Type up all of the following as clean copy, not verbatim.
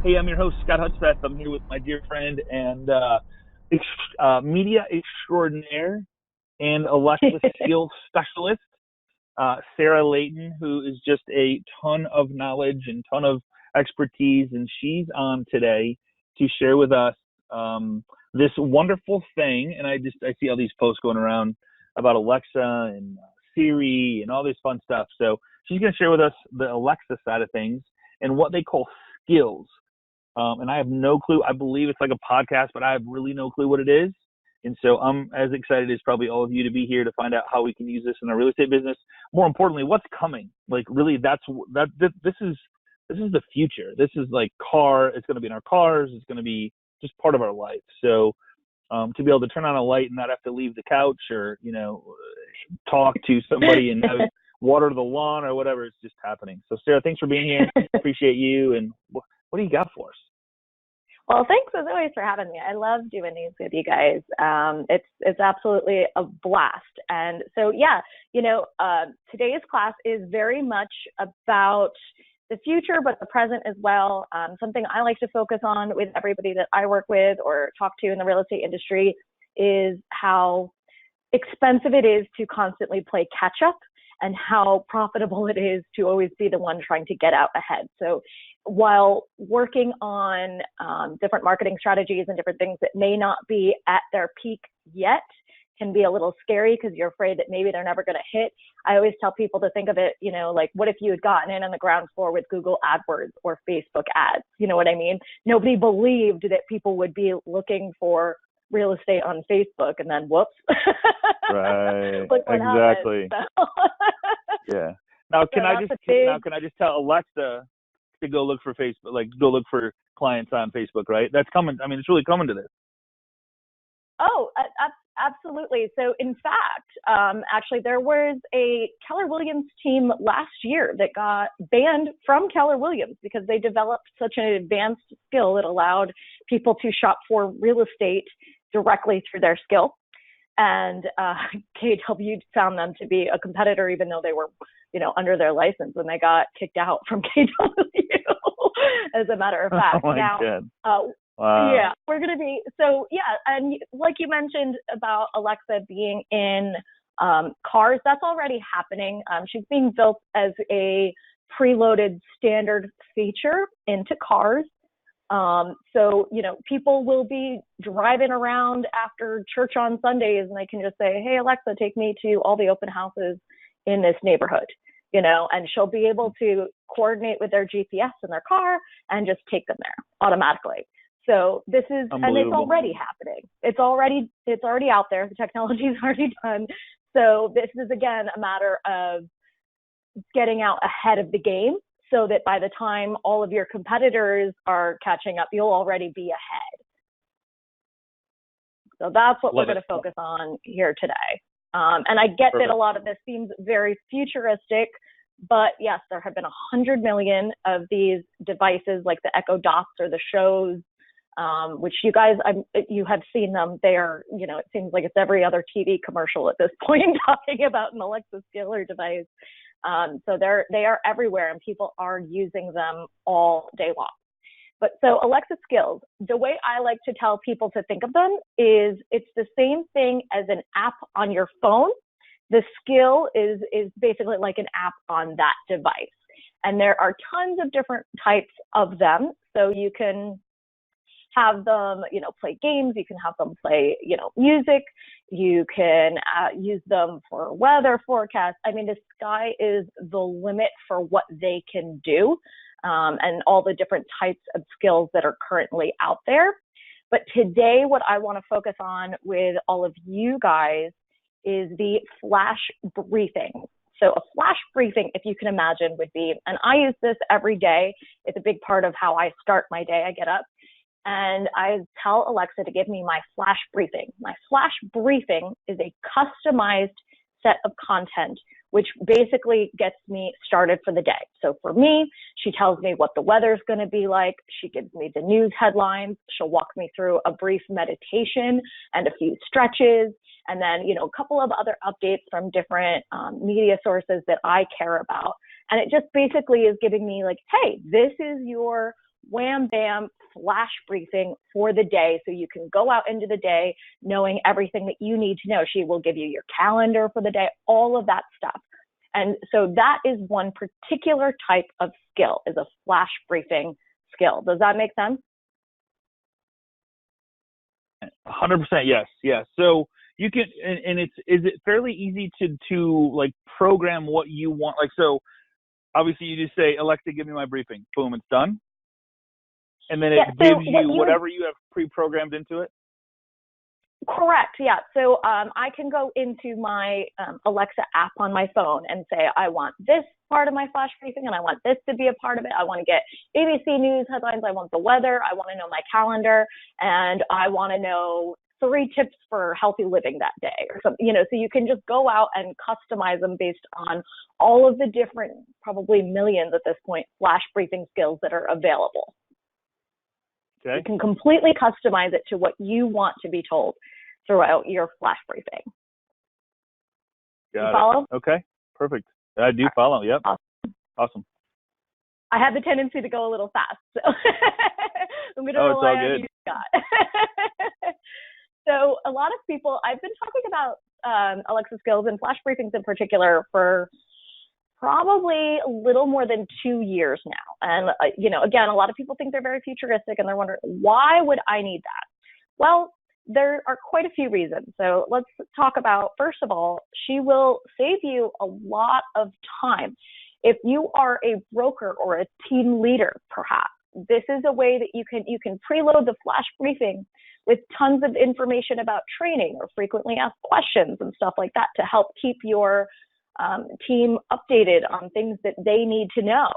Hey, I'm your host, Scott Hudspeth. I'm here with my dear friend and media extraordinaire and Alexa skills specialist, Sarah Layton, who is just a ton of knowledge and ton of expertise. And she's on today to share with us this wonderful thing. And I see all these posts going around about Alexa and Siri and all this fun stuff. So she's going to share with us the Alexa side of things and what they call skills. And I have no clue. I believe it's like a podcast, but I have really no clue what it is. And so I'm as excited as probably all of you to be here to find out how we can use this in our real estate business. More importantly, what's coming? Like really, this is the future. This is like it's going to be in our cars. It's going to be just part of our life. So to be able to turn on a light and not have to leave the couch or, talk to somebody and have water the lawn or whatever, it's just happening. So Sarah, thanks for being here. Appreciate you. And what do you got for us? Well, thanks as always for having me. I love doing these with you guys. It's absolutely a blast. And so, today's class is very much about the future, but the present as well. Something I like to focus on with everybody that I work with or talk to in the real estate industry is how expensive it is to constantly play catch up and how profitable it is to always be the one trying to get out ahead. So while working on different marketing strategies and different things that may not be at their peak yet can be a little scary because you're afraid that maybe they're never going to hit. I always tell people to think of it, like what if you had gotten in on the ground floor with Google AdWords or Facebook ads? You know what I mean? Nobody believed that people would be looking for real estate on Facebook and then whoops. Right. Look what exactly. So. Yeah. Now can I just tell Alexa to go look for Facebook, like go look for clients on Facebook, right? That's coming. I mean, it's really coming to this. Oh, absolutely. So in fact, actually there was a Keller Williams team last year that got banned from Keller Williams because they developed such an advanced skill that allowed people to shop for real estate directly through their skill. And KW found them to be a competitor, even though they were, under their license, and they got kicked out from KW, as a matter of fact. Oh my God. Wow. Yeah, we're going to be, and like you mentioned about Alexa being in cars, that's already happening. She's being built as a preloaded standard feature into cars. So, people will be driving around after church on Sundays and they can just say, hey, Alexa, take me to all the open houses in this neighborhood, and she'll be able to coordinate with their GPS in their car and just take them there automatically. So this is, and it's already happening. It's already out there. The technology is already done. So this is, again, a matter of getting out ahead of the game so that by the time all of your competitors are catching up, you'll already be ahead. So that's what we're going to focus on here today. And I get that a lot of this seems very futuristic, but yes, there have been 100 million of these devices like the Echo Dots or the Shows, which you guys, you have seen them. They are, it seems like it's every other TV commercial at this point talking about an Alexa skill or device. So they are everywhere and people are using them all day long. But so Alexa skills, the way I like to tell people to think of them is it's the same thing as an app on your phone. The skill is basically like an app on that device. And there are tons of different types of them. So you can have them, play games. You can have them play, music. You can use them for weather forecasts. I mean, the sky is the limit for what they can do, and all the different types of skills that are currently out there. But today, what I want to focus on with all of you guys is the flash briefing. So a flash briefing, if you can imagine, would be, and I use this every day. It's a big part of how I start my day. I get up and I tell Alexa to give me my flash briefing. My flash briefing is a customized set of content, which basically gets me started for the day. So for me, she tells me what the weather's going to be like. She gives me the news headlines. She'll walk me through a brief meditation and a few stretches. And then, a couple of other updates from different media sources that I care about. And it just basically is giving me like, hey, this is your wham, bam, flash briefing for the day. So you can go out into the day knowing everything that you need to know. She will give you your calendar for the day, all of that stuff. And so that is one particular type of skill, is a flash briefing skill. Does that make sense? 100%. Yes. Yes. So you can, and is it fairly easy to like program what you want? Like, so obviously you just say, Alexa, give me my briefing. Boom, it's done. And then it gives you whatever you have pre-programmed into it? Correct. Yeah. So I can go into my Alexa app on my phone and say, I want this part of my flash briefing and I want this to be a part of it. I want to get ABC News headlines. I want the weather. I want to know my calendar. And I want to know 3 tips for healthy living that day or something, so you can just go out and customize them based on all of the different, probably millions at this point, flash briefing skills that are available. Okay. You can completely customize it to what you want to be told throughout your flash briefing. Got it. Follow? Okay, perfect. I do follow. Yep. Awesome. I have the tendency to go a little fast, so I'm going to rely on you, Scott. So a lot of people, I've been talking about Alexa skills and flash briefings in particular for probably a little more than 2 years now. And, again, a lot of people think they're very futuristic and they're wondering, why would I need that? Well, there are quite a few reasons. So let's talk about, first of all, she will save you a lot of time. If you are a broker or a team leader, perhaps, this is a way that you can preload the flash briefing with tons of information about training or frequently asked questions and stuff like that to help keep your team updated on things that they need to know.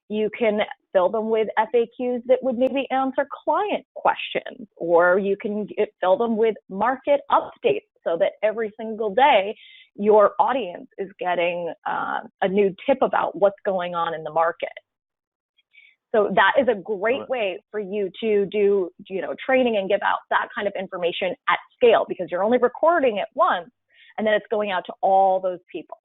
You can fill them with FAQs that would maybe answer client questions, or you can fill them with market updates so that every single day your audience is getting a new tip about what's going on in the market. So that is a great way for you to do, training and give out that kind of information at scale, because you're only recording it once and then it's going out to all those people.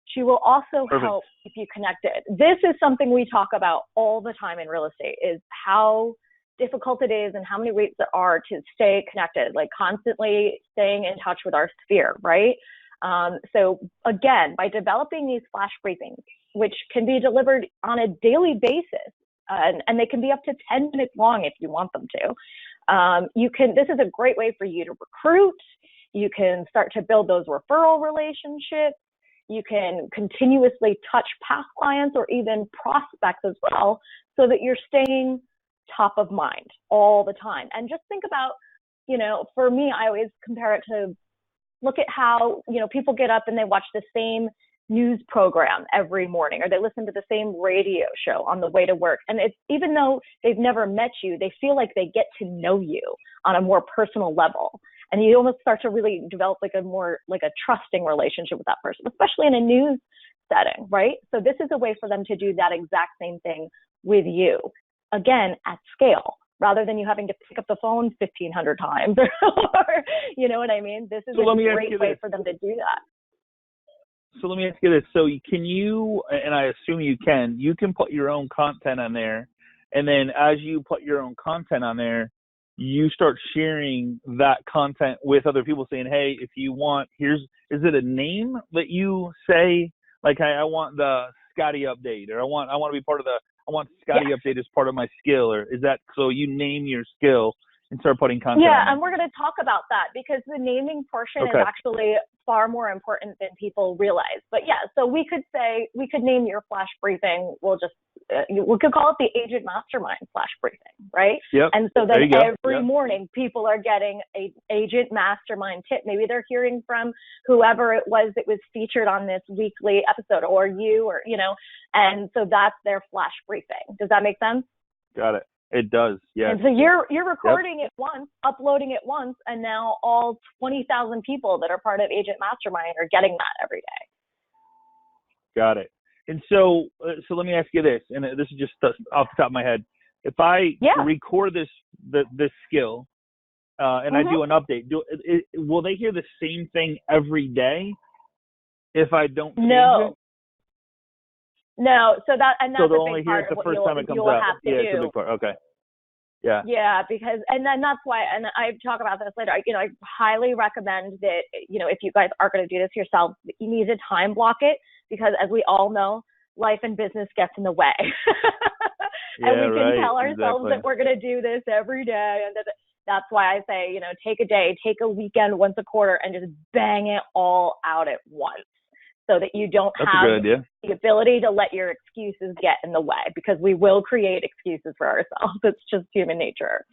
She will also help keep you connected. This is something we talk about all the time in real estate, is how difficult it is and how many ways there are to stay connected, like constantly staying in touch with our sphere, right? So again, by developing these flash briefings, which can be delivered on a daily basis, and they can be up to 10 minutes long if you want them to, this is a great way for you to recruit. You can start to build those referral relationships. You can continuously touch past clients or even prospects as well, so that you're staying top of mind all the time. And just think about, for me, I always compare it to, look at how, people get up and they watch the same news program every morning, or they listen to the same radio show on the way to work. And it's, even though they've never met you, they feel like they get to know you on a more personal level. And you almost start to really develop like a trusting relationship with that person, especially in a news setting, right? So this is a way for them to do that exact same thing with you, again, at scale, rather than you having to pick up the phone 1,500 times, or, you know what I mean? This is a great way for them to do that. So let me ask you this. So can you, and I assume you can put your own content on there, and then as you put your own content on there, you start sharing that content with other people, saying, hey, if you want, is it a name that you say, like, hey, I want the Scotty update, or I want to be part of I want Scotty update as part of my skill, or is that, so you name your skill and start putting content on and we're going to talk about that, because the naming portion is actually far more important than people realize. But so we could name your flash briefing. We could call it the Agent Mastermind flash briefing, right? Yep. And so then every morning people are getting a Agent Mastermind tip. Maybe they're hearing from whoever it was that was featured on this weekly episode, or you, or, and so that's their flash briefing. Does that make sense? Got it. It does, yeah. And so you're recording it once, uploading it once, and now all 20,000 people that are part of Agent Mastermind are getting that every day. Got it. And so let me ask you this, and this is just off the top of my head. If I record this skill and I do an update, will they hear the same thing every day if I don't change it? No, so that's So they'll a only big hear part it of the what first time it comes you'll out. have to Yeah, do. it's a big part. Okay. Yeah. Yeah, because, and then that's why, and I talk about this later, I highly recommend that, if you guys are going to do this yourself, you need to time block it, because as we all know, life and business gets in the way. And we can tell ourselves that we're going to do this every day. And that's why I say, take a day, take a weekend once a quarter, and just bang it all out at once, so that you don't have the ability to let your excuses get in the way, because we will create excuses for ourselves. It's just human nature.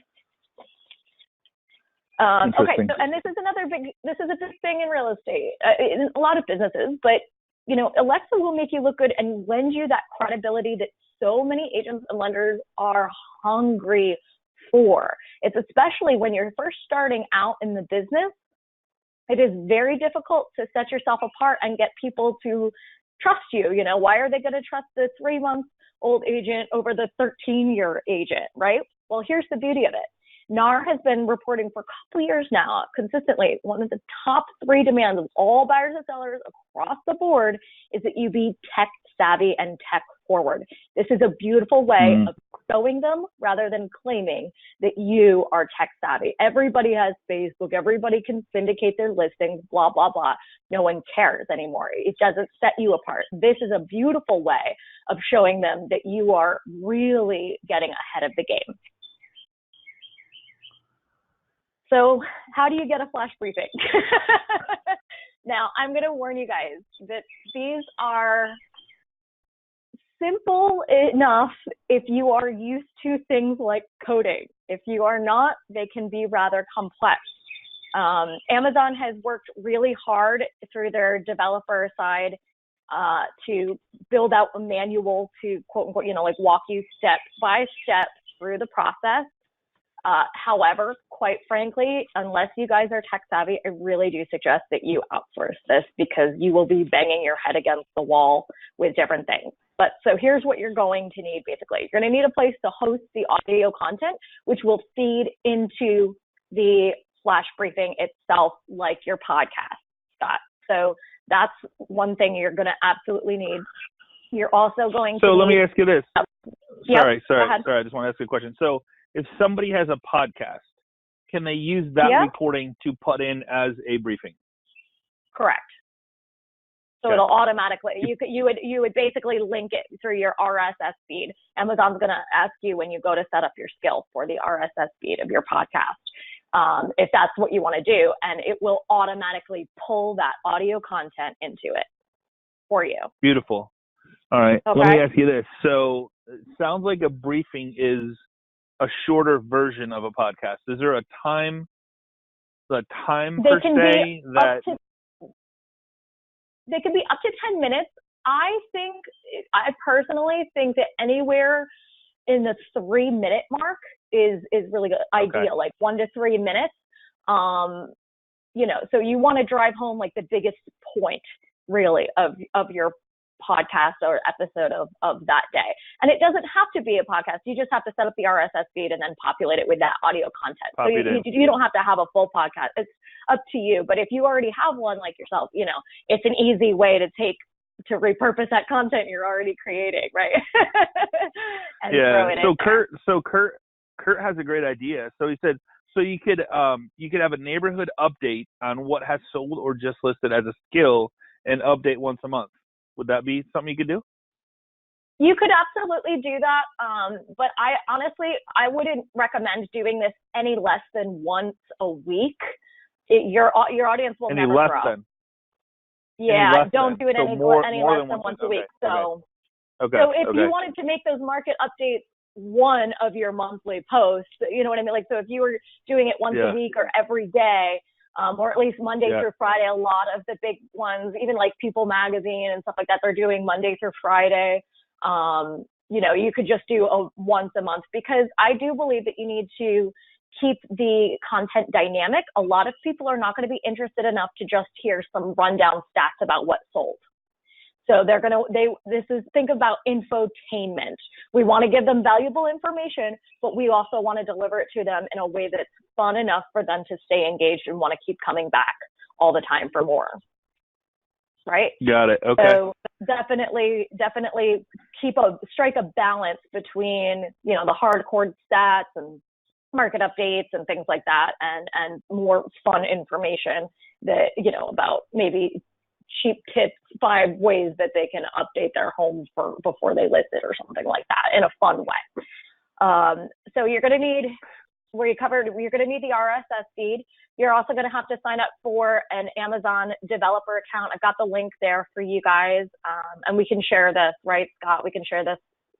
Okay, so, and this is a big thing in real estate, in a lot of businesses, but Alexa will make you look good and lend you that credibility that so many agents and lenders are hungry for. It's especially when you're first starting out in the business. It is very difficult to set yourself apart and get people to trust you. Why are they going to trust the 3-month-old agent over the 13-year agent, right? Well, here's the beauty of it. NAR has been reporting for a couple of years now consistently, one of the top 3 demands of all buyers and sellers across the board is that you be tech savvy and tech forward. This is a beautiful way of showing them, rather than claiming that you are tech savvy. Everybody has Facebook. Everybody can syndicate their listings, blah, blah, blah. No one cares anymore. It doesn't set you apart. This is a beautiful way of showing them that you are really getting ahead of the game. So how do you get a flash briefing? Now, I'm going to warn you guys that these are simple enough if you are used to things like coding. If you are not, they can be rather complex. Amazon has worked really hard through their developer side to build out a manual to, quote unquote, walk you step by step through the process. However, quite frankly, unless you guys are tech savvy, I really do suggest that you outsource this, because you will be banging your head against the wall with different things. But so here's what you're going to need, basically. You're going to need a place to host the audio content, which will feed into the flash briefing itself, like your podcast, Scott. So that's one thing you're going to absolutely need. You're also going to So let me ask you this. Sorry, I just want to ask you a question. So if somebody has a podcast, can they use that recording to put in as a briefing? Correct. So it'll automatically, you would basically link it through your RSS feed. Amazon's going to ask you when you go to set up your skill for the RSS feed of your podcast, if that's what you want to do, and it will automatically pull that audio content into it for you. Beautiful. All right. Okay. Let me ask you this. So it sounds like a briefing is a shorter version of a podcast. Is there a time per se that they can be up to 10 minutes. I personally think that anywhere in the 3-minute mark is really good, ideal, like 1 to 3 minutes. So you want to drive home like the biggest point really of your podcast or episode of that day. And it doesn't have to be a podcast. You just have to set up the RSS feed and then populate it with that audio content. So you don't have to have a full podcast. It's up to you. But if you already have one like yourself, it's an easy way to repurpose that content you're already creating, right? And throw it in. Kurt has a great idea. So he said, so you could have a neighborhood update on what has sold or just listed as a skill and update once a month. Would that be something you could do? You could absolutely do that. But I wouldn't recommend doing this any less than once a week. Your audience will never grow. Then? Yeah, don't do it any less than once a week. So if you wanted to make those market updates one of your monthly posts, you know what I mean? Like, so if you were doing it once a week or every day, or at least Monday through Friday, a lot of the big ones, even like People Magazine and stuff like that, they're doing Monday through Friday. You could just do once a month, because I do believe that you need to keep the content dynamic. A lot of people are not going to be interested enough to just hear some rundown stats about what sold. So think about infotainment. We want to give them valuable information, but we also want to deliver it to them in a way that's fun enough for them to stay engaged and want to keep coming back all the time for more. right? Got it. Okay. So definitely strike a balance between, the hardcore stats and market updates and things like that, and more fun information that, about maybe cheap tips, 5 ways that they can update their home before they list it or something like that in a fun way. So you're going to need, you're going to need the RSS feed. You're also going to have to sign up for an Amazon developer account. I've got the link there for you guys. And we can share this, right, Scott? We can share this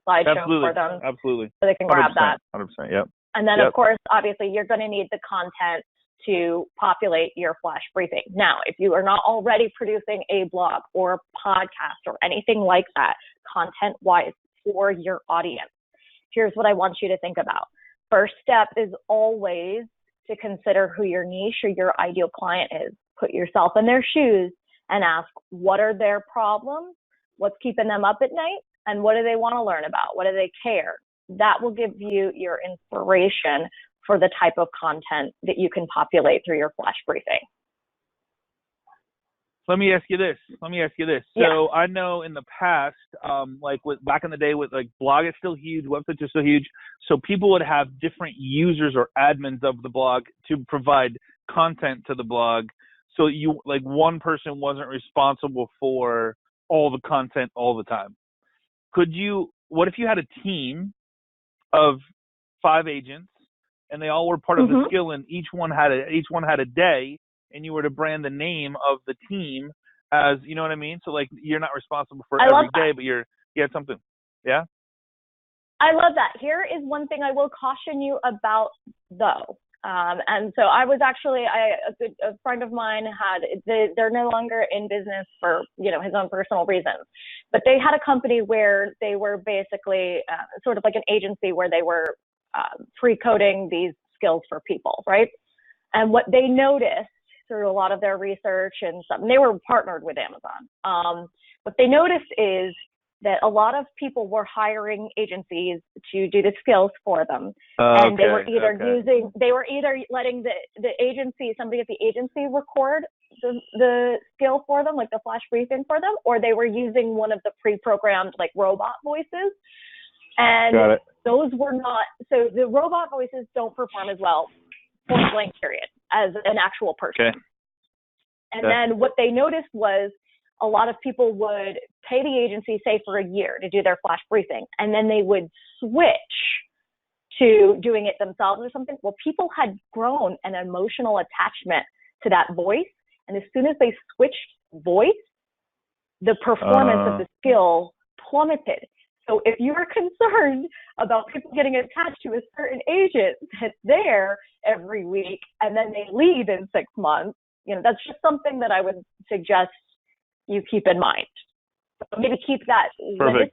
slideshow for them. Absolutely. So they can grab that. 100%. Yep. And then, of course, obviously, you're going to need the content to populate your flash briefing. Now, if you are not already producing a blog or a podcast or anything like that, content-wise, for your audience, here's what I want you to think about. First step is always to consider who your niche or your ideal client is. Put yourself in their shoes and ask, what are their problems? What's keeping them up at night? And what do they want to learn about? What do they care? That will give you your inspiration for the type of content that you can populate through your flash briefing. Let me ask you this. So I know in the past, back in the day with blog is still huge, websites are still huge. So people would have different users or admins of the blog to provide content to the blog. So one person wasn't responsible for all the content all the time. What if you had a team of 5 agents and they all were part of the skill, and each one had a day, and you were to brand the name of the team as, you know what I mean? So you're not responsible for every day, but you had something. Yeah. I love that. Here is one thing I will caution you about though. And so I was actually, a friend of mine they're no longer in business for, his own personal reasons, but they had a company where they were basically sort of like an agency where they were pre-coding these skills for people, right? And what they noticed through a lot of their research and stuff, and they were partnered with Amazon. What they noticed is that a lot of people were hiring agencies to do the skills for them. And they were either letting the agency, somebody at the agency record the skill for them, like the flash briefing for them, or they were using one of the pre-programmed robot voices. And those were not, so the robot voices don't perform as well, point blank period, as an actual person. Okay. And then what they noticed was a lot of people would pay the agency, say, for a year to do their flash briefing, and then they would switch to doing it themselves or something. Well, people had grown an emotional attachment to that voice, and as soon as they switched voice, the performance of the skill plummeted. So if you're concerned about people getting attached to a certain agent that's there every week and then they leave in 6 months, that's just something that I would suggest you keep in mind. So maybe keep that limited,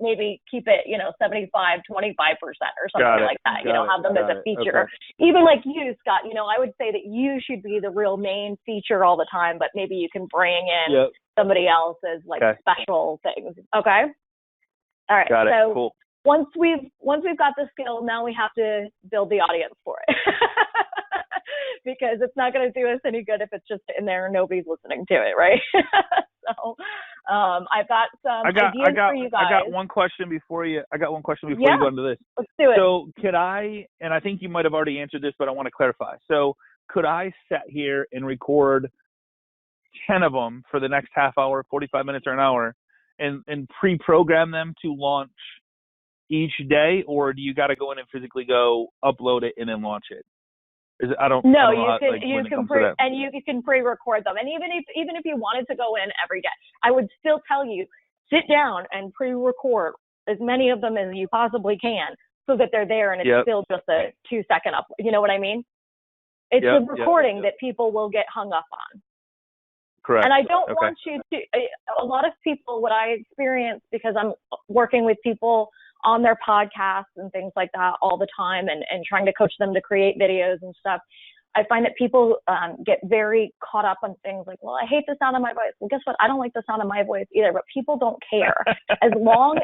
maybe keep it, 75, 25% or something like that, have them as a feature. Okay. Even like you, Scott, I would say that you should be the real main feature all the time, but maybe you can bring in somebody else as special things. Okay. All right. Got it. So cool. Once we've got the skill, now we have to build the audience for it. Because it's not going to do us any good if it's just in there and nobody's listening to it, right? So I've got some ideas for you guys. I got one question before you go into this. Let's do it. So could I, and I think you might have already answered this, but I want to clarify. So could I sit here and record 10 of them for the next half hour, 45 minutes or an hour, and pre-program them to launch each day, or do you got to go in and physically go upload it and then launch it? You can pre-record them, and even if you wanted to go in every day, I would still tell you, sit down and pre-record as many of them as you possibly can, so that they're there and it's still just a 2-second up. You know what I mean? It's the recording that people will get hung up on. Correct. And I don't want you to. A lot of people, what I experience, because I'm working with people on their podcasts and things like that all the time, and trying to coach them to create videos and stuff, I find that people get very caught up on things like, well, I hate the sound of my voice. Well, guess what? I don't like the sound of my voice either, but people don't care. As long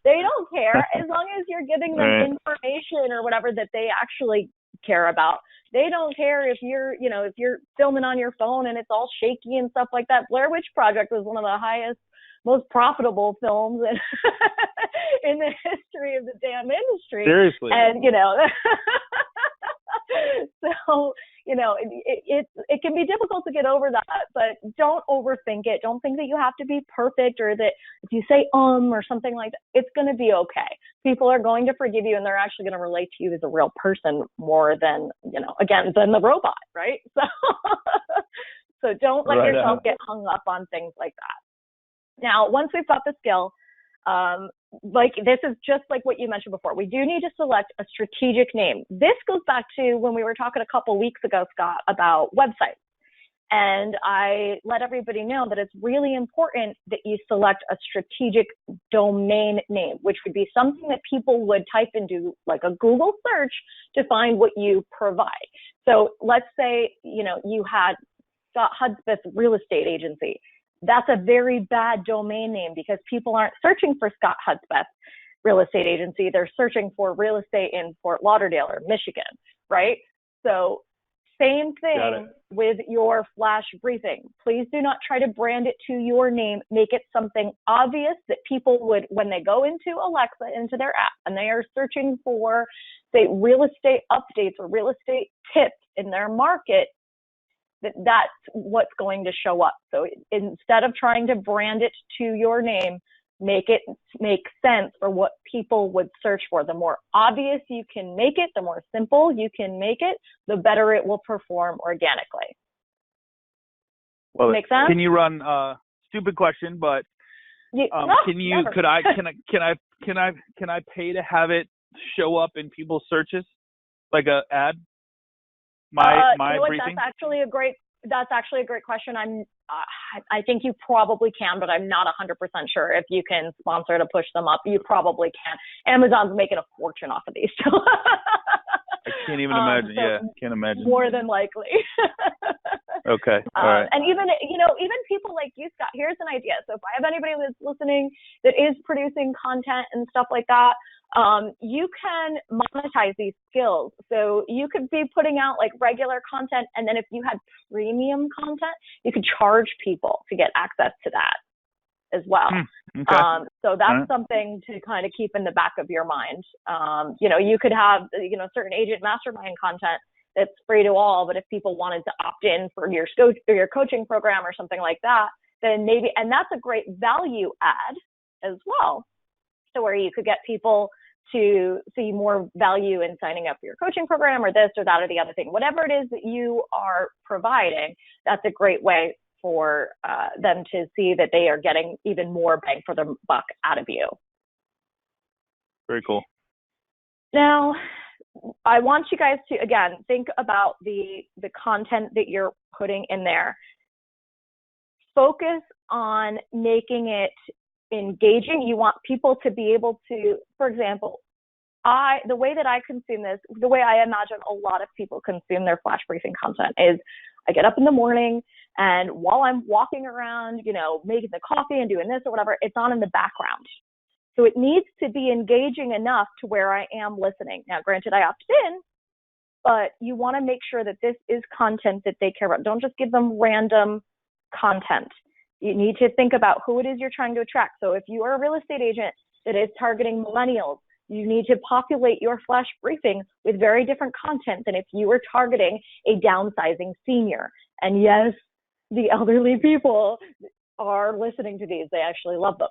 they don't care, as long as you're giving them information or whatever that they actually care about, They don't care if if you're filming on your phone and it's all shaky and stuff like that. Blair Witch Project was one of the highest, most profitable films in the history of the damn industry. Seriously. And, so, it can be difficult to get over that, but don't overthink it. Don't think that you have to be perfect, or that if you say or something like that, it's going to be okay. People are going to forgive you, and they're actually going to relate to you as a real person more than, than the robot, right? So don't let yourself get hung up on things like that. Now, once we've got the skill, this is just like what you mentioned before. We do need to select a strategic name. This goes back to when we were talking a couple weeks ago, Scott, about websites. And I let everybody know that it's really important that you select a strategic domain name, which would be something that people would type into like a Google search to find what you provide. So let's say, you had Scott Hudspeth's real estate agency. That's a very bad domain name because people aren't searching for Scott Hudspeth real estate agency. They're searching for real estate in Fort Lauderdale or Michigan, right? So same thing with your flash briefing. Please do not try to brand it to your name. Make it something obvious that people would, when they go into Alexa, into their app, and they are searching for, say, real estate updates or real estate tips in their market, that's what's going to show up. So instead of trying to brand it to your name, make it make sense for what people would search for. The more obvious you can make it, the more simple you can make it, the better it will perform organically. Well, make sense? Can you run stupid question, but could I pay to have it show up in people's searches like a ad? My briefing? That's actually a great question. I think you probably can, but I'm not 100% sure if you can sponsor to push them up. You probably can. Amazon's making a fortune off of these. I can't even imagine. Can't imagine. More than likely. Okay. All right. And even people like you, Scott, here's an idea. So if I have anybody that's listening that is producing content and stuff like that, you can monetize these skills. So you could be putting out like regular content, and then if you had premium content, you could charge people to get access to that as well. Okay. So that's something to kind of keep in the back of your mind. You could have, certain Agent Mastermind content that's free to all, but if people wanted to opt in for your coaching program or something like that, then maybe, and that's a great value add as well. So where you could get people to see more value in signing up for your coaching program or this or that or the other thing, whatever it is that you are providing, that's a great way for them to see that they are getting even more bang for their buck out of you. Very cool. Now, I want you guys to, again, think about the content that you're putting in there. Focus on making it engaging. You want people to be able to, for example, the way that I consume this, the way I imagine a lot of people consume their flash briefing content is I get up in the morning, and while I'm walking around, making the coffee and doing this or whatever, it's on in the background. So it needs to be engaging enough to where I am listening. Now, granted, I opted in, but you want to make sure that this is content that they care about. Don't just give them random content. You need to think about who it is you're trying to attract. So if you are a real estate agent that is targeting millennials, you need to populate your flash briefing with very different content than if you were targeting a downsizing senior. And yes, the elderly people are listening to these. They actually love them.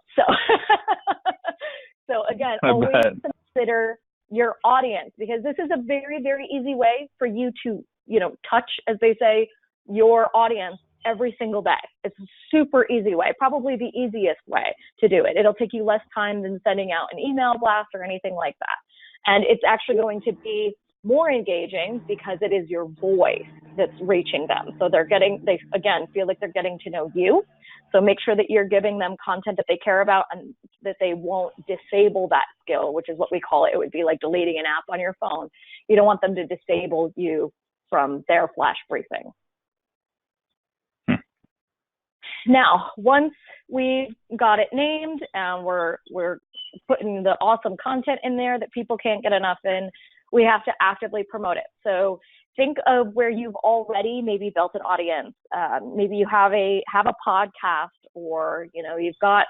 So again, always consider your audience, because this is a very, very easy way for you to, touch, as they say, your audience every single day. It's a super easy way, probably the easiest way to do it. It'll take you less time than sending out an email blast or anything like that. And it's actually going to be more engaging because it is your voice that's reaching them. So they again feel like they're getting to know you. So make sure that you're giving them content that they care about and that they won't disable that skill, which is what we call it. It would be like deleting an app on your phone. You don't want them to disable you from their flash briefing. Now, once we got it named and we're putting the awesome content in there that people can't get enough in, we have to actively promote it. So think of where you've already maybe built an audience. Maybe you have a podcast, or you've got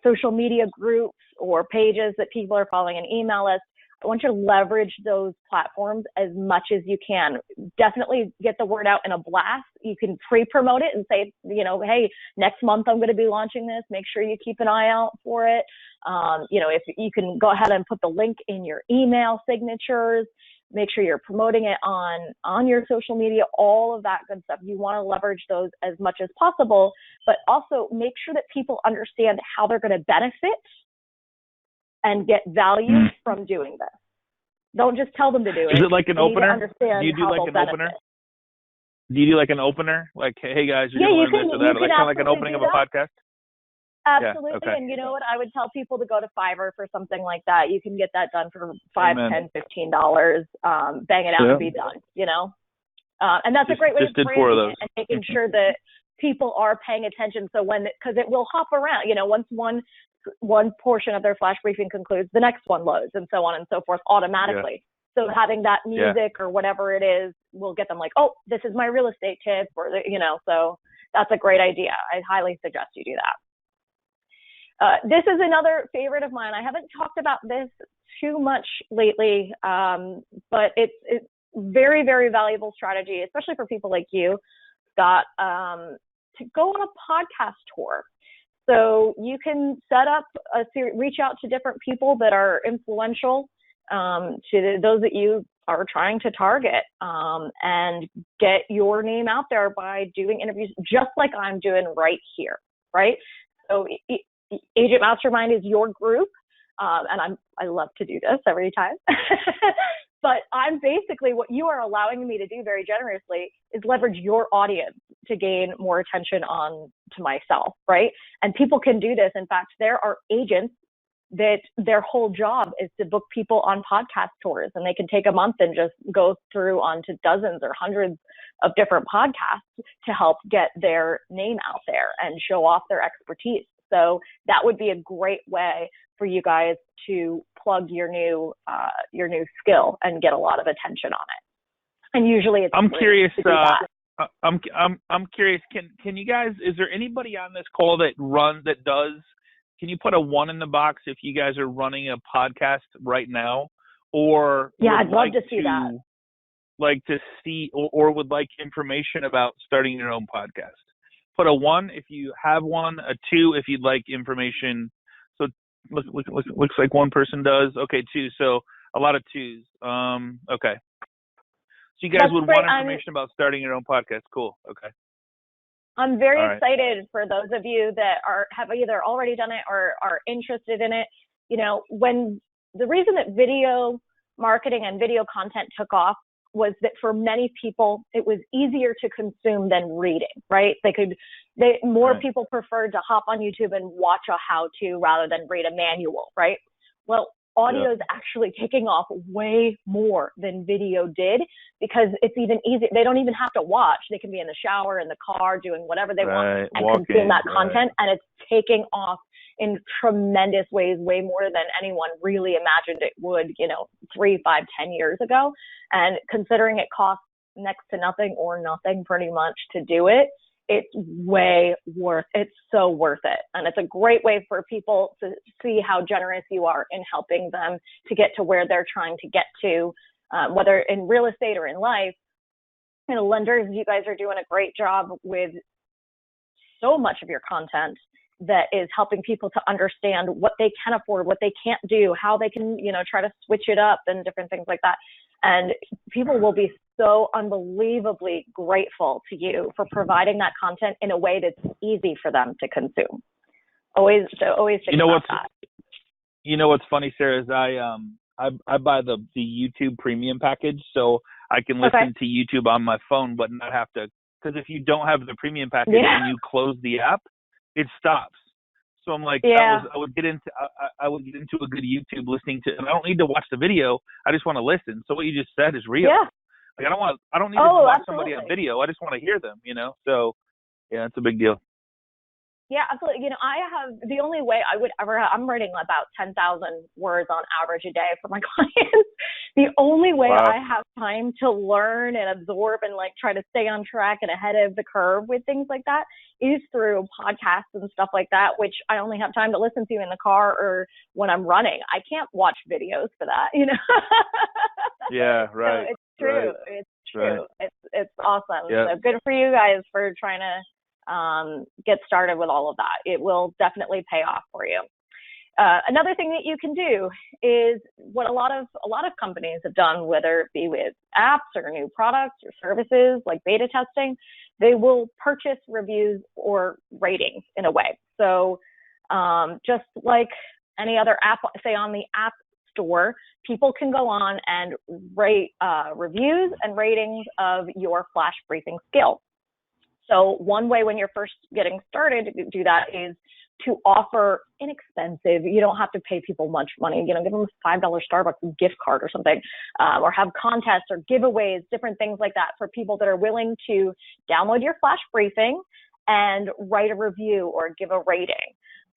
social media groups or pages that people are following, an email list. I want you to leverage those platforms as much as you can. Definitely get the word out in a blast. You can pre-promote it and say, hey, next month I'm going to be launching this. Make sure you keep an eye out for it. If you can go ahead and put the link in your email signatures, make sure you're promoting it on your social media, all of that good stuff. You want to leverage those as much as possible, but also make sure that people understand how they're going to benefit and get value from doing this. Don't just tell them to do it. Is it like an opener? Do you do like an opener? Do you do like an opener? Like, hey guys, you're going to learn this or that? Like kind of like an opening of a podcast? Absolutely. Yeah, okay. And you know what? I would tell people to go to Fiverr for something like that. You can get that done for $5, $10, $15. Bang it out and be done, And that's a great way of branding it and making sure that people are paying attention. So because it will hop around, once one portion of their flash briefing concludes, the next one loads, and so on and so forth automatically. Yeah. So having that music or whatever it is will get them like, oh, this is my real estate tip, or so that's a great idea. I highly suggest you do that. This is another favorite of mine. I haven't talked about this too much lately, but it's very, very valuable strategy, especially for people like you, Scott, to go on a podcast tour. So you can set up reach out to different people that are influential, to those that you are trying to target, and get your name out there by doing interviews, just like I'm doing right here, right? So Agent Mastermind is your group, and I love to do this every time. But I'm basically, what you are allowing me to do very generously is leverage your audience to gain more attention on to myself, right? And people can do this. In fact, there are agents that their whole job is to book people on podcast tours, and they can take a month and just go through onto dozens or hundreds of different podcasts to help get their name out there and show off their expertise. So that would be a great way for you guys to plug your new skill and get a lot of attention on it. And usually it's I'm curious. I'm curious. Can you guys? Is there anybody on this call that does? Can you put a 1 in the box if you guys are running a podcast right now, or I'd love to see that. Like to see, or would like information about starting your own podcast? Put a 1 if you have one, a 2 if you'd like information. So looks like one person does. Okay, 2. So a lot of 2s. Okay. So you guys would want information about starting your own podcast. Cool. Okay. I'm very excited for those of you that have either already done it or are interested in it. When the reason that video marketing and video content took off was that for many people, it was easier to consume than reading, right? People preferred to hop on YouTube and watch a how-to rather than read a manual, right? Well, audio is actually taking off way more than video did, because it's even easier. They don't even have to watch. They can be in the shower, in the car, doing whatever they want and consume that content. And it's taking off in tremendous ways, way more than anyone really imagined it would, 3, 5, 10 years ago. And considering it costs next to nothing or nothing pretty much to do it, it's so worth it. And it's a great way for people to see how generous you are in helping them to get to where they're trying to get to, whether in real estate or in life. Lenders, you guys are doing a great job with so much of your content that is helping people to understand what they can afford, what they can't do, how they can, try to switch it up and different things like that. And people will be so unbelievably grateful to you for providing that content in a way that's easy for them to consume. Always think about that. You know what's funny, Sarah, is I buy the YouTube premium package, so I can listen to YouTube on my phone, but not have to, because if you don't have the premium package and you close the app, it stops. So I'm like, I would get into a good YouTube listening to, and I don't need to watch the video. I just want to listen. So what you just said is real. Yeah. Like I don't need to watch somebody on video. I just want to hear them, So yeah, it's a big deal. Yeah, absolutely. I have, the only way I would ever, I'm writing about 10,000 words on average a day for my clients. The only way Wow. I have time to learn and absorb and like try to stay on track and ahead of the curve with things like that is through podcasts and stuff like that, which I only have time to listen to in the car or when I'm running. I can't watch videos for that, you know? Yeah, right. So it's true. Right. It's true. Right. It's awesome. Yep. So good for you guys for trying to get started with all of that. It will definitely pay off for you. Another thing that you can do is what a lot of companies have done, whether it be with apps or new products or services like beta testing, they will purchase reviews or ratings in a way. So just like any other app, say on the App Store, people can go on and rate reviews and ratings of your flash briefing skill. So one way when you're first getting started to do that is to offer inexpensive, you don't have to pay people much money, you know, give them a $5 Starbucks gift card or something, or have contests or giveaways, different things like that for people that are willing to download your flash briefing and write a review or give a rating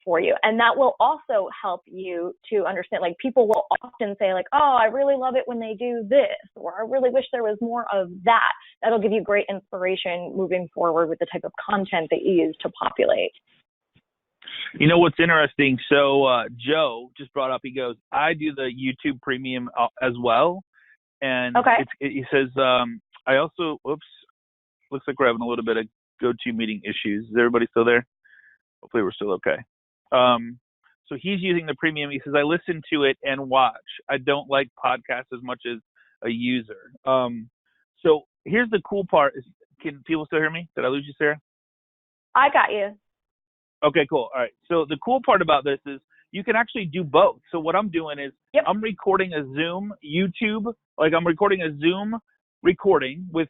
for you. And that will also help you to understand, like people will often say like, oh, I really love it when they do this, or I really wish there was more of that. That'll give you great inspiration moving forward with the type of content that you use to populate. You know what's interesting? So Joe just brought up, he goes, I do the YouTube Premium as well. And okay. He says, I also, looks like we're having a little bit of GoToMeeting issues. Is everybody still there? Hopefully we're still okay. So he's using the Premium. He says, I listen to it and watch. I don't like podcasts as much as a user. So here's the cool part. Can people still hear me? Did I lose you, Sarah? I got you. Okay, cool. All right. So the cool part about this is you can actually do both. So what I'm doing is I'm recording a Zoom YouTube, like I'm recording a Zoom recording with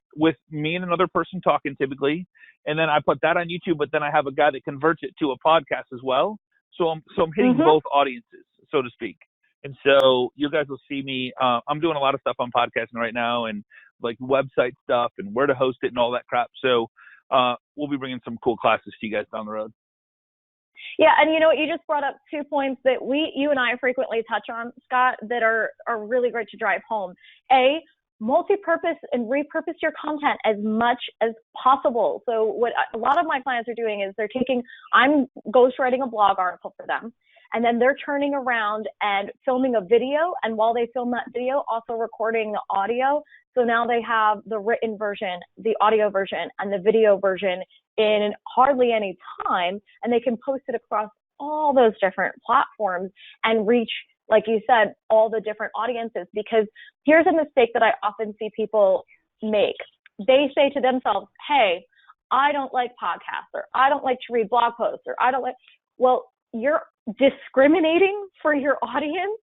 me and another person talking typically. And then I put that on YouTube, but then I have a guy that converts it to a podcast as well. So I'm hitting both audiences, so to speak. And so you guys will see me, I'm doing a lot of stuff on podcasting right now and like website stuff and where to host it and all that crap. So we'll be bringing some cool classes to you guys down the road. Yeah, and you know what, you just brought up 2 points that you and I frequently touch on, Scott, that are really great to drive home. A, multi-purpose and repurpose your content as much as possible. So what a lot of my clients are doing is I'm ghostwriting a blog article for them, and then they're turning around and filming a video, and while they film that video, also recording the audio. So now they have the written version, the audio version, and the video version in hardly any time, and they can post it across all those different platforms and reach, like you said, all the different audiences. Because here's a mistake that I often see people make. They say to themselves, hey, I don't like podcasts, or I don't like to read blog posts, or I don't like, well, you're discriminating for your audience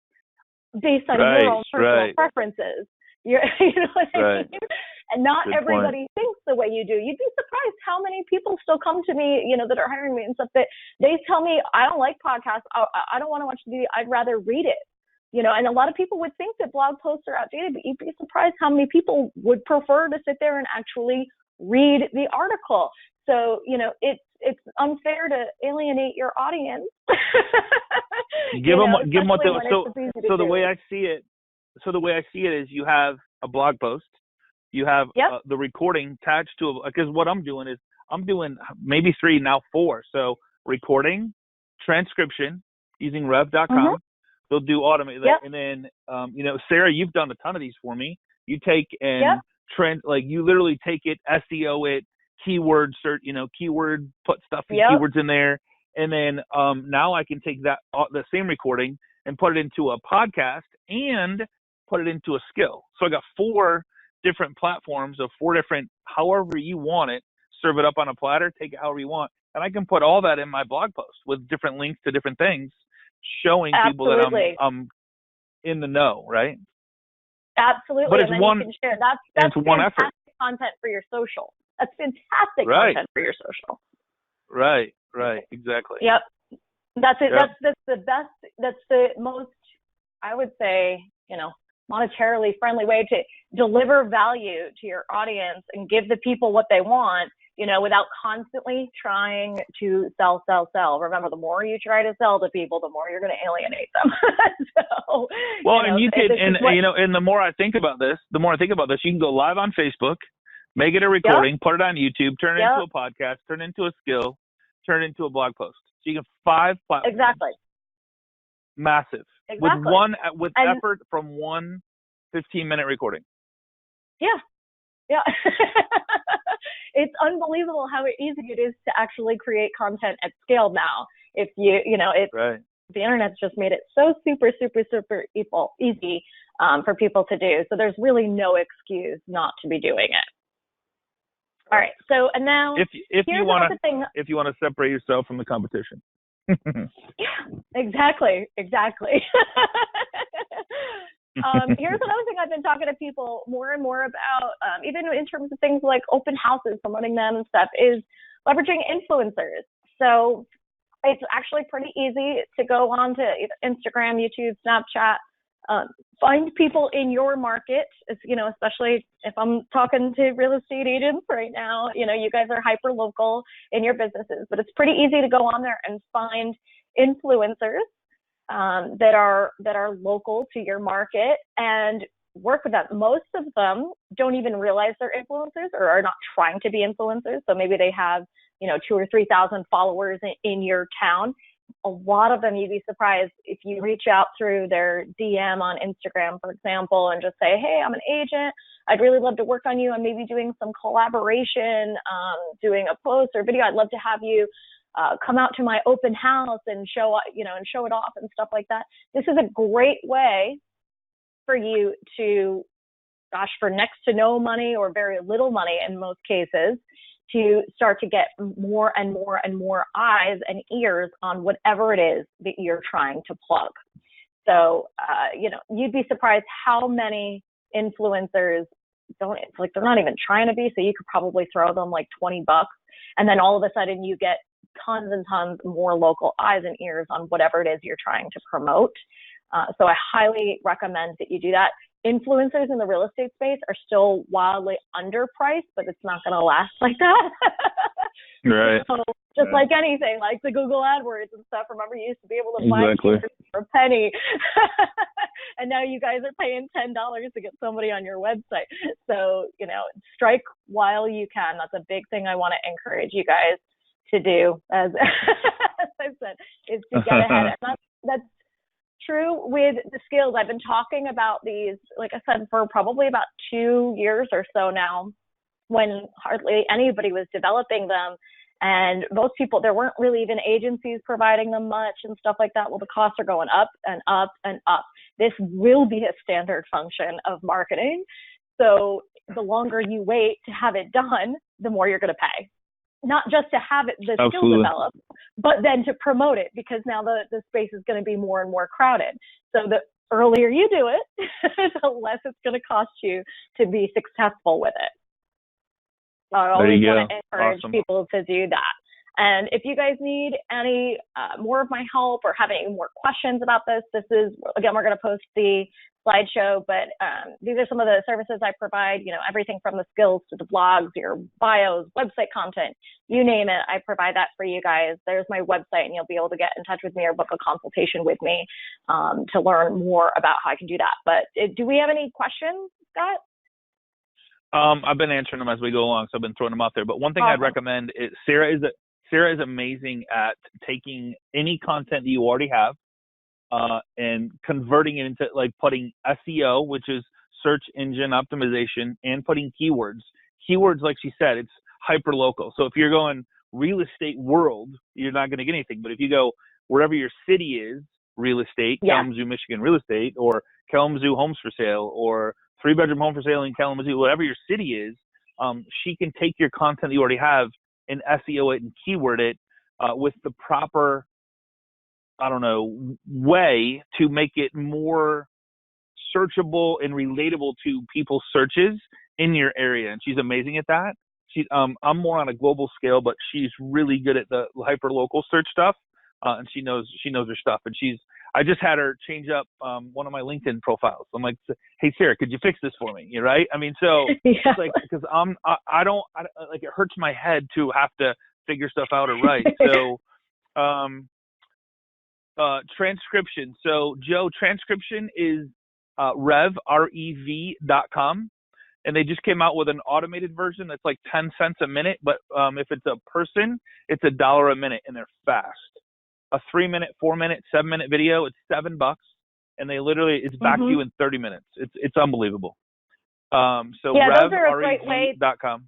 based on your own personal preferences. You know what I mean? And not everybody thinks the way you do. You'd be surprised how many people still come to me, you know, that are hiring me and stuff, that they tell me, I don't like podcasts. I don't want to watch the video. I'd rather read it. You know, and a lot of people would think that blog posts are outdated, but you'd be surprised how many people would prefer to sit there and actually read the article. So, you know, it's unfair to alienate your audience. Give them what the way I see it. So the way I see it is you have a blog post, you have the recording attached to it, because what I'm doing is I'm doing maybe 3, now 4. So recording, transcription using rev.com. They'll do automated. And then, you know, Sarah, you've done a ton of these for me. You take and you literally take it, SEO it, keyword search, you know, keyword, put stuff and keywords in there. And then now I can take that, the same recording, and put it into a podcast and put it into a skill. So I got 4 different platforms of 4 different, however you want it, serve it up on a platter, take it however you want. And I can put all that in my blog post with different links to different things, showing people that I'm in the know, right? Absolutely. But it's and then one, you can share. That's one fantastic effort. Content for your social. That's fantastic content for your social. Right, exactly. Yep. That's it. Yep. That's the best, that's the most, I would say, you know, monetarily friendly way to deliver value to your audience and give the people what they want without constantly trying to sell. Remember, the more you try to sell to people, the more you're going to alienate them. So, and you can, and the more I think about this, you can go live on Facebook, make it a recording, put it on YouTube, turn it into a podcast, turn it into a skill, turn it into a blog post. So you can 5 platforms. Exactly. Massive. Exactly. With effort from one 15-minute recording. Yeah. It's unbelievable how easy it is to actually create content at scale now. If right. The internet's just made it so super, super, super easy for people to do. So there's really no excuse not to be doing it. All right. So, and now if you want to separate yourself from the competition. Yeah, exactly. Here's another thing I've been talking to people more and more about, even in terms of things like open houses, promoting them and stuff, is leveraging influencers. So it's actually pretty easy to go on to Instagram, YouTube, Snapchat, find people in your market, especially if I'm talking to real estate agents right now, you guys are hyper local in your businesses, but it's pretty easy to go on there and find influencers that are local to your market and work with them. Most of them don't even realize they're influencers or are not trying to be influencers. So maybe they have, 2,000 or 3,000 followers in your town. A lot of them, you'd be surprised if you reach out through their DM on Instagram, for example, and just say, hey, I'm an agent. I'd really love to work on you. I'm maybe doing some collaboration, doing a post or video. I'd love to have you come out to my open house and show it off and stuff like that. This is a great way for you to, for next to no money or very little money in most cases, to start to get more and more and more eyes and ears on whatever it is that you're trying to plug. So, you'd be surprised how many influencers they're not even trying to be. So you could probably throw them like $20 and then all of a sudden you get tons and tons more local eyes and ears on whatever it is you're trying to promote. So I highly recommend that you do that. Influencers in the real estate space are still wildly underpriced, but it's not going to last like that. Right. So just like anything, like the Google AdWords and stuff. Remember, you used to be able to buy for a penny, and now you guys are paying $10 to get somebody on your website. So strike while you can. That's a big thing I want to encourage you guys to do, as I said, is to get ahead. And that's true with the skills. I've been talking about these, like I said, for probably about 2 years or so now, when hardly anybody was developing them. And most people, there weren't really even agencies providing them much and stuff like that. Well, the costs are going up and up and up. This will be a standard function of marketing. So the longer you wait to have it done, the more you're going to pay. Not just to have the skill developed, but then to promote it, because now the space is going to be more and more crowded. So the earlier you do it, the less it's going to cost you to be successful with it. So I always want to encourage people to do that. And if you guys need any more of my help or have any more questions about this is, again, we're going to post the slideshow, but these are some of the services I provide, everything from the skills to the blogs, your bios, website content, you name it. I provide that for you guys. There's my website, and you'll be able to get in touch with me or book a consultation with me to learn more about how I can do that. But do we have any questions, Scott? I've been answering them as we go along, so I've been throwing them out there. But one thing I'd recommend is Sarah is amazing at taking any content that you already have and converting it into, like, putting SEO, which is search engine optimization, and putting keywords. Keywords, like she said, it's hyper local. So if you're going real estate world, you're not going to get anything. But if you go wherever your city is, real estate, Kalamazoo, Michigan real estate, or Kalamazoo homes for sale, or 3-bedroom home for sale in Kalamazoo, whatever your city is, she can take your content that you already have and SEO it and keyword it with the proper, way to make it more searchable and relatable to people's searches in your area. And she's amazing at that. I'm more on a global scale, but she's really good at the hyper local search stuff. And she knows her stuff. And I just had her change up one of my LinkedIn profiles. I'm like, hey Sarah, could you fix this for me? You're right. I mean, so Yeah. it's like, because I don't like, it hurts my head to have to figure stuff out or write. So transcription. So Joe, transcription is rev.com. And they just came out with an automated version that's like 10 cents a minute. But if it's a person, it's $1 a minute, and they're fast. A 3-minute, 4-minute, 7-minute video, it's $7, and they literally, it's back to you in 30 minutes. It's unbelievable. So yeah, those are a great way. rev.com.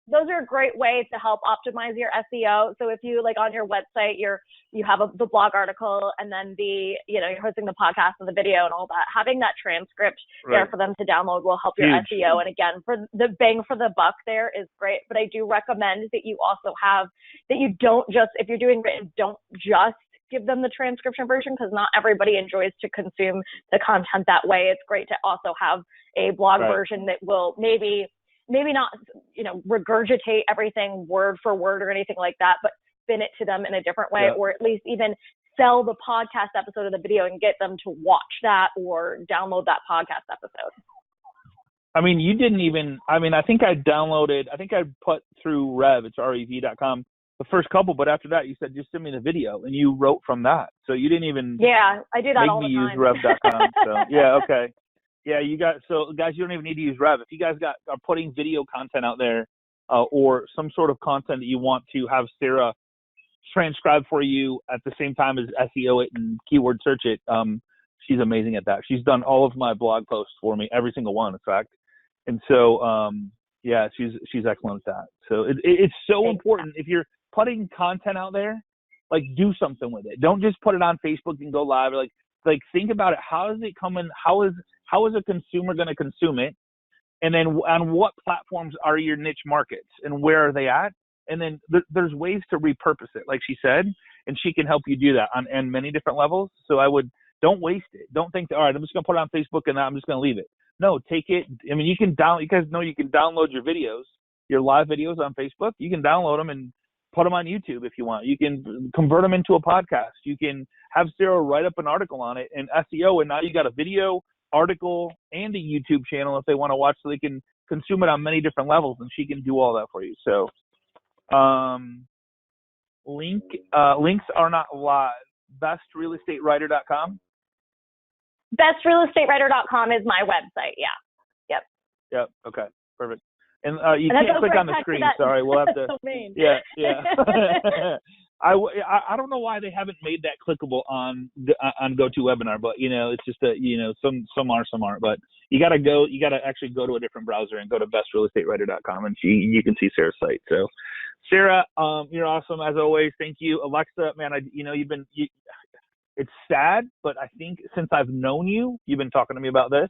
Those are a great way to help optimize your SEO. So if you, like, on your website, you have the blog article, and then you're hosting the podcast and the video and all that, having that transcript there for them to download will help your SEO. And again, for the bang for the buck there is great. But I do recommend that you also that you don't just, if you're doing written, don't just give them the transcription version, because not everybody enjoys to consume the content that way. It's great to also have a blog version that will maybe not, regurgitate everything word for word or anything like that, but spin it to them in a different way, or at least even sell the podcast episode of the video and get them to watch that or download that podcast episode. I mean, I think I put through Rev, it's rev.com, the first couple, but after that you said, just send me the video, and you wrote from that. So you didn't even I do that all the time. Use rev.com. So yeah, okay. Yeah, so guys, you don't even need to use Rev. If you guys are putting video content out there, or some sort of content that you want to have Sarah transcribe for you at the same time as SEO it and keyword search it, she's amazing at that. She's done all of my blog posts for me, every single one, in fact. And so, she's excellent at that. So it's so important. If you're putting content out there, like, do something with it. Don't just put it on Facebook and go live. Like think about it. How is it coming? How is a consumer going to consume it? And then on what platforms are your niche markets, and where are they at? And then there's ways to repurpose it, like she said, and she can help you do that on many different levels. So don't waste it. Don't think, all right, I'm just going to put it on Facebook and I'm just going to leave it. No, take it. I mean, you guys know you can download your videos, your live videos on Facebook. You can download them and put them on YouTube if you want. You can convert them into a podcast. You can have Sarah write up an article on it and SEO, and now you got a video, article, and a YouTube channel if they want to watch, so they can consume it on many different levels, and she can do all that for you. So links are not live. bestrealestatewriter.com. bestrealestatewriter.com is my website. Yeah. Yep. Okay. Perfect. And you can't click on the screen. Sorry, we'll have to. Yeah. I don't know why they haven't made that clickable on GoToWebinar, but it's just that some are, some aren't. But you gotta actually go to a different browser and go to bestrealestatewriter.com, and you can see Sarah's site. So, Sarah, you're awesome as always. Thank you, Alexa. Man, it's sad, but I think since I've known you, you've been talking to me about this,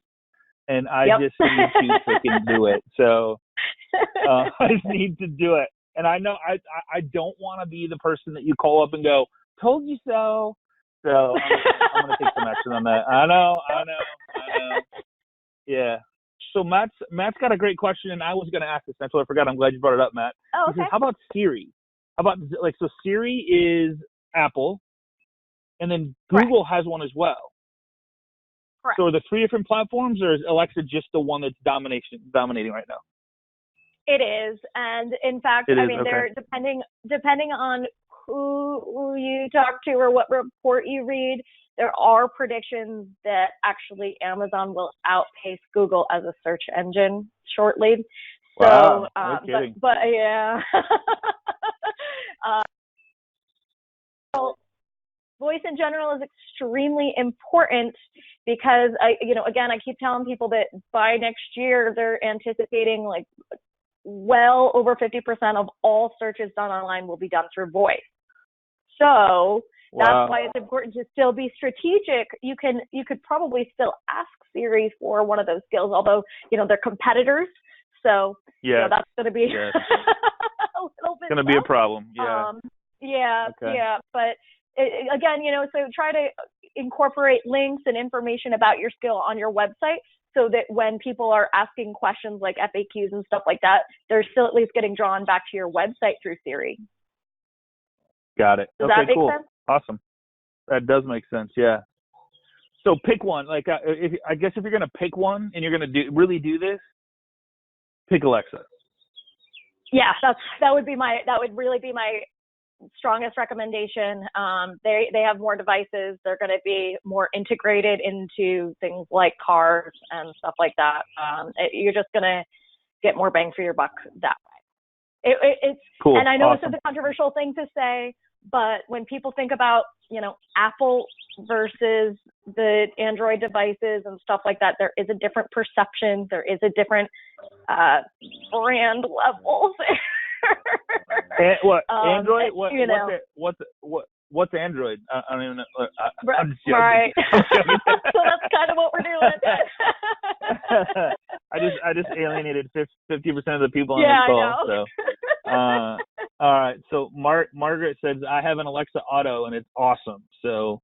and I just need to freaking do it. So I just need to do it. And I know I don't want to be the person that you call up and go, told you so. So I'm going to take some action on that. I know. Yeah. So Matt's got a great question, and I was going to ask this. That's what I forgot. I'm glad you brought it up, Matt. Oh, okay. He says, how about Siri? So Siri is Apple, and then Google has one as well. Correct. So are there 3 different platforms, or is Alexa just the one that's dominating right now? It is, and in fact, they're depending on who you talk to or what report you read. There are predictions that actually Amazon will outpace Google as a search engine shortly. Wow, no kidding. But yeah. Voice in general is extremely important because I keep telling people that by next year they're anticipating like well over 50% of all searches done online will be done through voice. So that's why it's important to still be strategic. You could probably still ask Siri for one of those skills, although they're competitors. So that's going to be a little bit. Going to be a problem. Yeah. Yeah. But again, so try to incorporate links and information about your skill on your website, so that when people are asking questions like FAQs and stuff like that, they're still at least getting drawn back to your website through Siri. Got it. Does that make sense? Awesome. That does make sense. Yeah. So pick one. Like, I guess if you're gonna pick one and you're gonna really do this, pick Alexa. Yeah, that would really be my strongest recommendation. They have more devices. They're going to be more integrated into things like cars and stuff like that. You're just going to get more bang for your buck that way. It's cool. And I know Awesome. This is a controversial thing to say, but when people think about, Apple versus the Android devices and stuff like that, there is a different perception. There is a different brand level there. What Android? What's Android? I don't even know. I'm just joking. Right. So that's kind of what we're doing. I just alienated 50% of the people on this call. So, all right. So Margaret says I have an Alexa Auto and it's awesome. So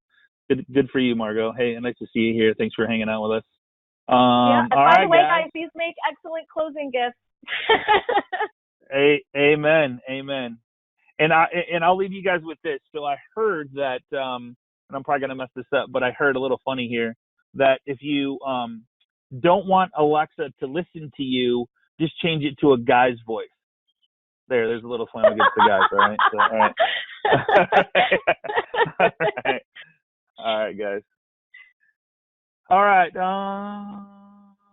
good for you, Margot. Hey, nice to see you here. Thanks for hanging out with us. By the way, guys, these make excellent closing gifts. Amen. And I'll leave you guys with this. So I heard that, and I'm probably gonna mess this up, but I heard a little funny here that if you don't want Alexa to listen to you, just change it to a guy's voice. There's a little flame against the guys. All right. So, all right, guys.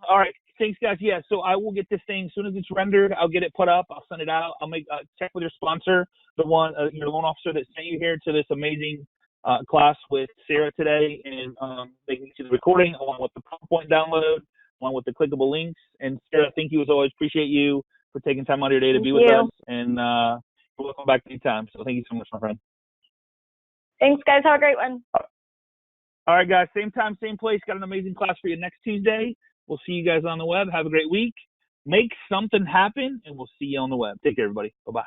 All right. Thanks, guys. Yeah, so I will get this thing as soon as it's rendered. I'll get it put up. I'll send it out. I'll make check with your sponsor, the one your loan officer that sent you here to this amazing class with Sarah today, and they can see the recording along with the PowerPoint download, along with the clickable links. And Sarah, thank you as always. Appreciate you for taking time out of your day to be with us, and welcome back anytime. So thank you so much, my friend. Thanks, guys. Have a great one. All right, guys. Same time, same place. Got an amazing class for you next Tuesday. We'll see you guys on the web. Have a great week. Make something happen, and we'll see you on the web. Take care, everybody. Bye-bye.